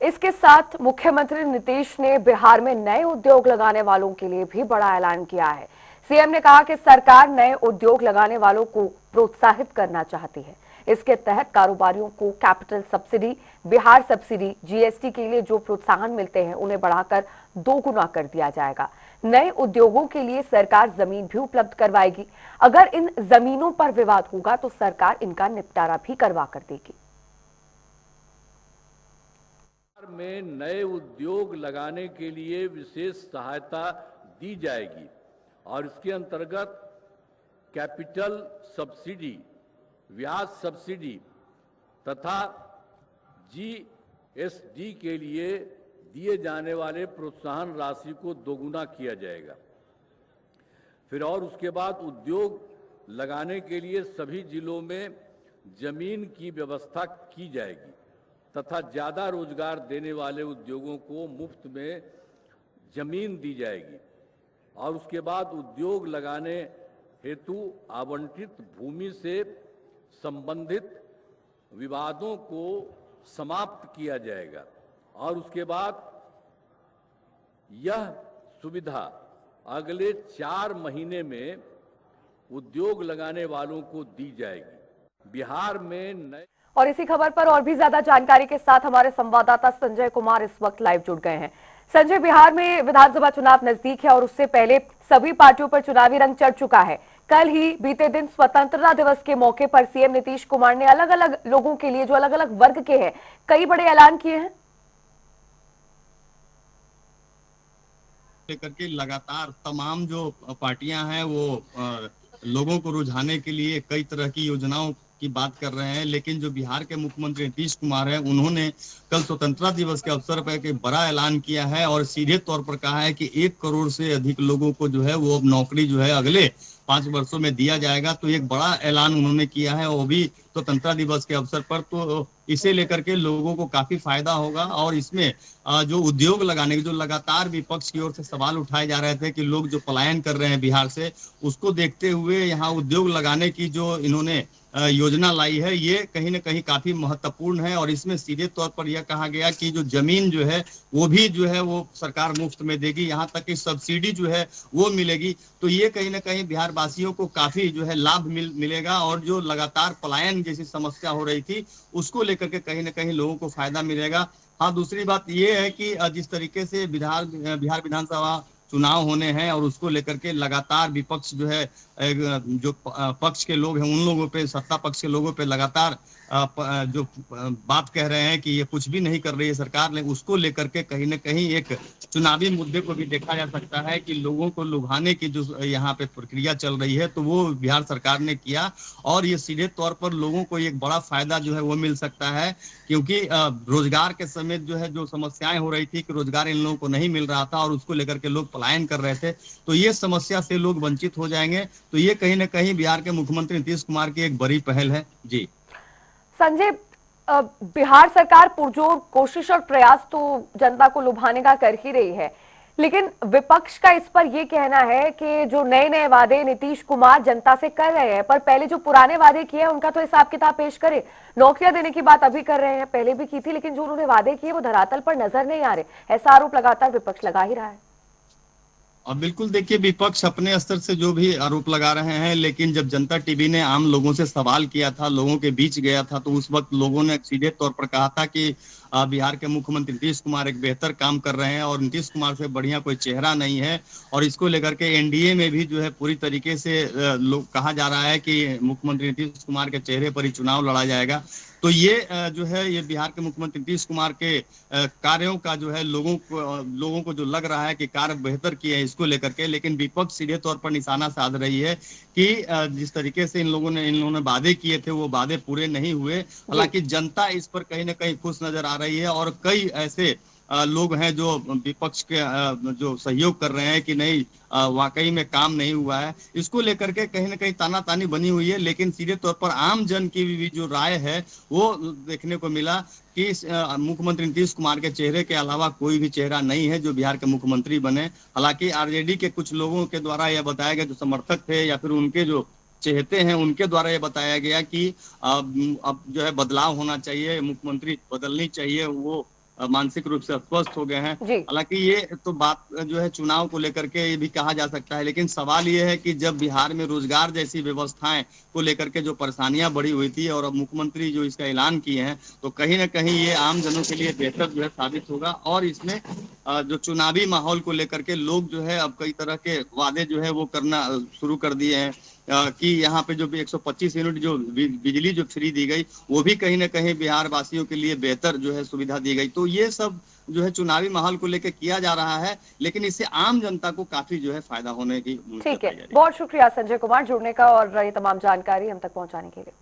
इसके साथ मुख्यमंत्री नीतीश ने बिहार में नए उद्योग लगाने वालों के लिए भी बड़ा ऐलान किया है। सीएम ने कहा कि सरकार नए उद्योग लगाने वालों को प्रोत्साहित करना चाहती है। इसके तहत कारोबारियों को capital subsidy, Bihar subsidy, GST के लिए जो प्रोत्साहन मिलते हैं उन्हें बढ़ाकर 2 गुना कर दिया जाएगा। नए उद्योगों के लिए सरकार जमीन भी उपलब्ध करवाएगी। अगर इन जमीनों पर विवाद होगा तो सरकार इनका निपटारा भी करवा कर देगी। में नए उद्योग लगाने के लिए विशेष सहायता दी जाएगी और इसके अंतर्गत कैपिटल सब्सिडी, ब्याज सब्सिडी तथा जीएसटी के लिए दिए जाने वाले प्रोत्साहन राशि को दोगुना किया जाएगा। फिर और उसके बाद उद्योग लगाने के लिए सभी जिलों में जमीन की व्यवस्था की जाएगी तथा ज्यादा रोजगार देने वाले उद्योगों को मुफ्त में जमीन दी जाएगी और उसके बाद उद्योग लगाने हेतु आवंटित भूमि से संबंधित विवादों को समाप्त किया जाएगा और उसके बाद यह सुविधा अगले 4 महीने में उद्योग लगाने वालों को दी जाएगी। बिहार में नए और इसी खबर पर और भी ज्यादा जानकारी के साथ हमारे संवाददाता संजय कुमार इस वक्त लाइव जुड़ गए हैं। संजय, बिहार में विधानसभा चुनाव नजदीक है और उससे पहले सभी पार्टियों पर चुनावी रंग चढ़ चुका है। कल ही बीते दिन स्वतंत्रता दिवस के मौके पर सीएम नीतीश कुमार ने अलग अलग लोगों के लिए, जो अलग अलग वर्ग के हैं, कई बड़े ऐलान किए हैं। लेकर के लगातार तमाम जो पार्टियां हैं वो लोगों को रुझाने के लिए कई तरह की योजनाओं की बात कर रहे हैं। लेकिन जो बिहार के मुख्यमंत्री नीतीश कुमार है, उन्होंने कल स्वतंत्रता दिवस के अवसर पर एक बड़ा ऐलान किया है और सीधे तौर पर कहा है कि 1 करोड़ से अधिक लोगों को जो है वो अब नौकरी जो है अगले 5 वर्षों में दिया जाएगा। तो एक बड़ा ऐलान उन्होंने किया है, वो भी स्वतंत्रता दिवस के अवसर पर। तो इसे लेकर के लोगों को काफी फायदा होगा और इसमें जो उद्योग लगाने के, जो लगातार विपक्ष की ओर से सवाल उठाए जा रहे थे कि लोग जो पलायन कर रहे हैं बिहार से, उसको देखते हुए यहाँ उद्योग लगाने की जो इन्होंने योजना लाई है, ये कहीं ना कहीं काफी महत्वपूर्ण है। और इसमें सीधे तौर पर यह कहा गया कि जो जमीन जो है वो भी जो है वो सरकार मुफ्त में देगी, यहाँ तक कि सब्सिडी जो है वो मिलेगी। तो ये कहीं ना कहीं बिहार वासियों को काफी जो है लाभ मिलेगा और जो लगातार पलायन जैसी समस्या हो रही थी उसको लेकर के कहीं ना कहीं लोगों को फायदा मिलेगा। हाँ, दूसरी बात ये है कि जिस तरीके से बिहार विधानसभा चुनाव होने हैं और उसको लेकर के लगातार विपक्ष जो है, जो पक्ष के लोग हैं उन लोगों पे, सत्ता पक्ष के लोगों पे लगातार जो बात कह रहे हैं कि ये कुछ भी नहीं कर रही है सरकार ने, उसको लेकर के कहीं ना कहीं एक चुनावी मुद्दे को भी देखा जा सकता है कि लोगों को लुभाने की जो यहाँ पे प्रक्रिया चल रही है तो वो बिहार सरकार ने किया और ये सीधे तौर पर लोगों को एक बड़ा फायदा जो है वो मिल सकता है। क्योंकि रोजगार के समेत जो है जो समस्याएं हो रही थी कि रोजगार इन लोगों को नहीं मिल रहा था और उसको लेकर के लोग पलायन कर रहे थे, तो ये समस्या से लोग वंचित हो जाएंगे। तो ये कहीं ना कहीं बिहार के मुख्यमंत्री नीतीश कुमार की एक बड़ी पहल है। जी संजय, बिहार सरकार पुरजोर कोशिश और प्रयास तो जनता को लुभाने का कर ही रही है, लेकिन विपक्ष का इस पर यह कहना है कि जो नए नए वादे नीतीश कुमार जनता से कर रहे हैं, पर पहले जो पुराने वादे किए हैं उनका तो हिसाब किताब पेश करें। नौकरियां देने की बात अभी कर रहे हैं, पहले भी की थी, लेकिन जो उन्होंने वादे किए वो धरातल पर नजर नहीं आ रहे। ऐसा आरोप लगातार विपक्ष लगा ही रहा है। और बिल्कुल देखिए, विपक्ष अपने स्तर से जो भी आरोप लगा रहे हैं, लेकिन जब जनता टीवी ने आम लोगों से सवाल किया था, लोगों के बीच गया था, तो उस वक्त लोगों ने सीधे तौर पर कहा था कि बिहार के मुख्यमंत्री नीतीश कुमार एक बेहतर काम कर रहे हैं और नीतीश कुमार से बढ़िया कोई चेहरा नहीं है। और इसको लेकर के एनडीए में भी जो है पूरी तरीके से लोग कहा जा रहा है कि मुख्यमंत्री नीतीश कुमार के चेहरे पर ही चुनाव लड़ा जाएगा। तो ये जो है ये बिहार के मुख्यमंत्री नीतीश कुमार के कार्यों का जो है लोगों को जो लग रहा है कि कार्य बेहतर किए हैं इसको लेकर के। लेकिन विपक्ष सीधे तौर पर निशाना साध रही है कि जिस तरीके से इन लोगों ने वादे किए थे वो वादे पूरे नहीं हुए। हालांकि जनता इस पर कहीं ना कहीं खुश नजर आ रही है और कई ऐसे लोग हैं जो विपक्ष के जो सहयोग कर रहे हैं कि नहीं वाकई में काम नहीं हुआ है, इसको लेकर के कहीं ना कहीं तानातानी बनी हुई है। लेकिन सीधे तौर पर आम जन की भी जो राय है वो देखने को मिला कि मुख्यमंत्री नीतीश कुमार के चेहरे के अलावा कोई भी चेहरा नहीं है जो बिहार के मुख्यमंत्री बने। हालांकि आरजेडी के कुछ लोगों के द्वारा यह बताया गया, जो समर्थक थे या फिर उनके जो चहेते हैं उनके द्वारा ये बताया गया कि अब जो है बदलाव होना चाहिए, मुख्यमंत्री बदलनी चाहिए, वो मानसिक रूप से अस्वस्थ हो गए हैं। जी। हालांकि ये तो बात जो है चुनाव को लेकर के ये भी कहा जा सकता है, लेकिन सवाल ये है कि जब बिहार में रोजगार जैसी व्यवस्थाएं को लेकर के जो परेशानियां बढ़ी हुई थी और अब मुख्यमंत्री जो इसका ऐलान किए हैं, तो कहीं ना कहीं ये आम जनों के लिए बेहतर जो है साबित होगा। और इसमें जो चुनावी माहौल को लेकर के लोग जो है अब कई तरह के वादे जो है वो करना शुरू कर दिए हैं कि यहाँ पे जो भी 125 यूनिट जो बिजली जो फ्री दी गई, वो भी कहीं ना कहीं बिहार वासियों के लिए बेहतर जो है सुविधा दी गई। तो ये सब जो है चुनावी माहौल को लेकर किया जा रहा है, लेकिन इससे आम जनता को काफी जो है फायदा होने की उम्मीद ठीक जताई है, जा रही है। बहुत शुक्रिया संजय कुमार जुड़ने का और ये तमाम जानकारी हम तक पहुंचाने के लिए।